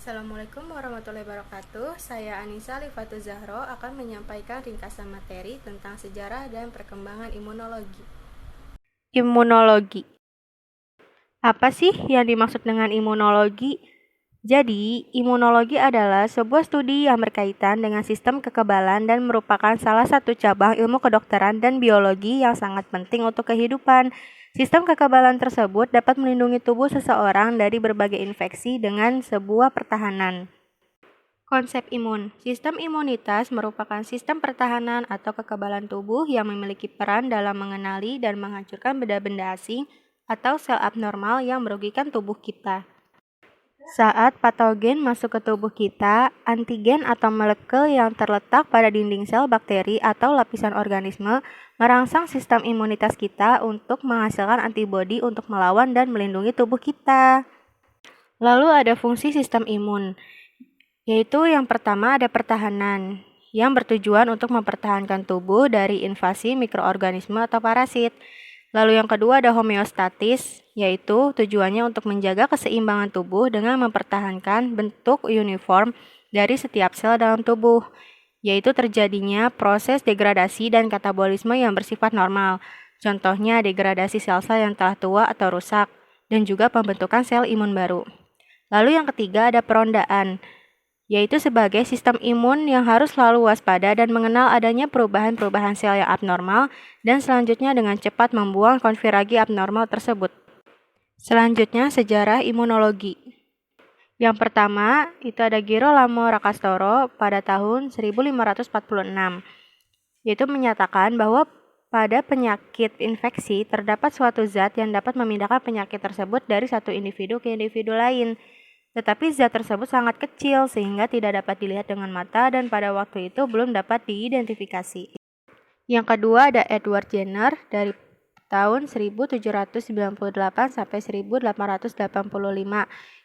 Assalamualaikum warahmatullahi wabarakatuh. Saya Anissa Lifatul Zahro akan menyampaikan ringkasan materi tentang sejarah dan perkembangan imunologi. Imunologi. Apa sih yang dimaksud dengan imunologi? Jadi, imunologi adalah sebuah studi yang berkaitan dengan sistem kekebalan dan merupakan salah satu cabang ilmu kedokteran dan biologi yang sangat penting untuk kehidupan. Sistem kekebalan tersebut dapat melindungi tubuh seseorang dari berbagai infeksi dengan sebuah pertahanan. Konsep imun. Sistem imunitas merupakan sistem pertahanan atau kekebalan tubuh yang memiliki peran dalam mengenali dan menghancurkan benda-benda asing atau sel abnormal yang merugikan tubuh kita. Saat patogen masuk ke tubuh kita, antigen atau molekul yang terletak pada dinding sel bakteri atau lapisan organisme merangsang sistem imunitas kita untuk menghasilkan antibodi untuk melawan dan melindungi tubuh kita. Lalu ada fungsi sistem imun, yaitu yang pertama ada pertahanan, yang bertujuan untuk mempertahankan tubuh dari invasi mikroorganisme atau parasit. Lalu yang kedua ada homeostatis, yaitu tujuannya untuk menjaga keseimbangan tubuh dengan mempertahankan bentuk uniform dari setiap sel dalam tubuh, yaitu terjadinya proses degradasi dan katabolisme yang bersifat normal. Contohnya degradasi sel-sel yang telah tua atau rusak, dan juga pembentukan sel imun baru. Lalu yang ketiga ada perondaan, yaitu sebagai sistem imun yang harus selalu waspada dan mengenal adanya perubahan-perubahan sel yang abnormal dan selanjutnya dengan cepat membuang konfiragi abnormal tersebut. Selanjutnya, sejarah imunologi. Yang pertama, itu ada Girolamo Ricastoro pada tahun 1546, yaitu menyatakan bahwa pada penyakit infeksi terdapat suatu zat yang dapat memindahkan penyakit tersebut dari satu individu ke individu lain. Tetapi zat tersebut sangat kecil sehingga tidak dapat dilihat dengan mata dan pada waktu itu belum dapat diidentifikasi. Yang kedua ada Edward Jenner dari tahun 1798 sampai 1885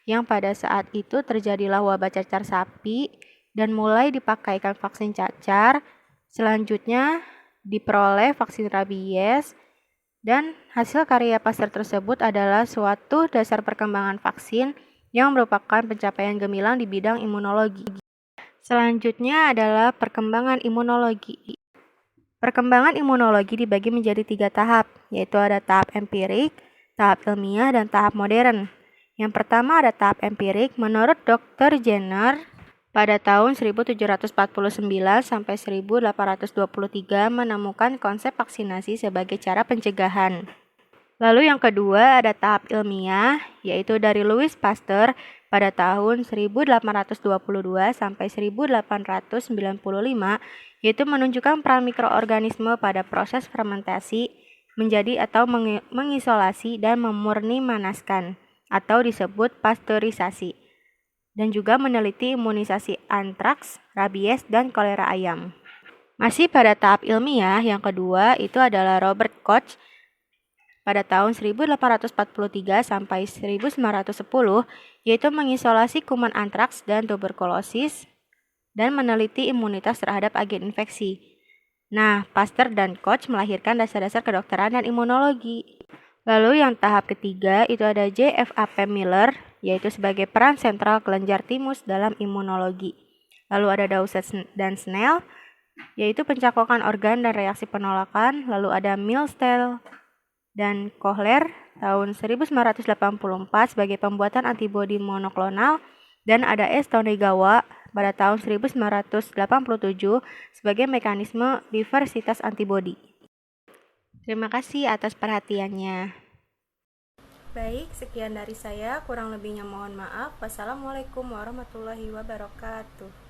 yang pada saat itu terjadilah wabah cacar sapi dan mulai dipakaikan vaksin cacar. Selanjutnya diperoleh vaksin rabies dan hasil karya Pasteur tersebut adalah suatu dasar perkembangan vaksin yang merupakan pencapaian gemilang di bidang imunologi. Selanjutnya adalah perkembangan imunologi. Perkembangan imunologi dibagi menjadi 3 tahap, yaitu ada tahap empirik, tahap ilmiah, dan tahap modern. Yang pertama ada tahap empirik. Menurut Dr. Jenner, pada tahun 1749 sampai 1823 menemukan konsep vaksinasi sebagai cara pencegahan. Lalu yang kedua ada tahap ilmiah, yaitu dari Louis Pasteur pada tahun 1822 sampai 1895, yaitu menunjukkan peran mikroorganisme pada proses fermentasi menjadi atau mengisolasi dan memurni manaskan, atau disebut pasteurisasi, dan juga meneliti imunisasi antraks, rabies, dan kolera ayam. Masih pada tahap ilmiah, yang kedua itu adalah Robert Koch pada tahun 1843 sampai 1910, yaitu mengisolasi kuman antraks dan tuberkulosis dan meneliti imunitas terhadap agen infeksi. Nah, Pasteur dan Koch melahirkan dasar-dasar kedokteran dan imunologi. Lalu yang tahap ketiga itu ada J.F.A.P. Miller, yaitu sebagai peran sentral kelenjar timus dalam imunologi. Lalu ada Dowsett dan Snell, yaitu pencakwakan organ dan reaksi penolakan. Lalu ada Milstein dan Kohler tahun 1984 sebagai pembuatan antibodi monoklonal, dan ada S. Tonegawa pada tahun 1987 sebagai mekanisme diversitas antibodi. Terima kasih atas perhatiannya. Baik, sekian dari saya, kurang lebihnya mohon maaf. Wassalamualaikum warahmatullahi wabarakatuh.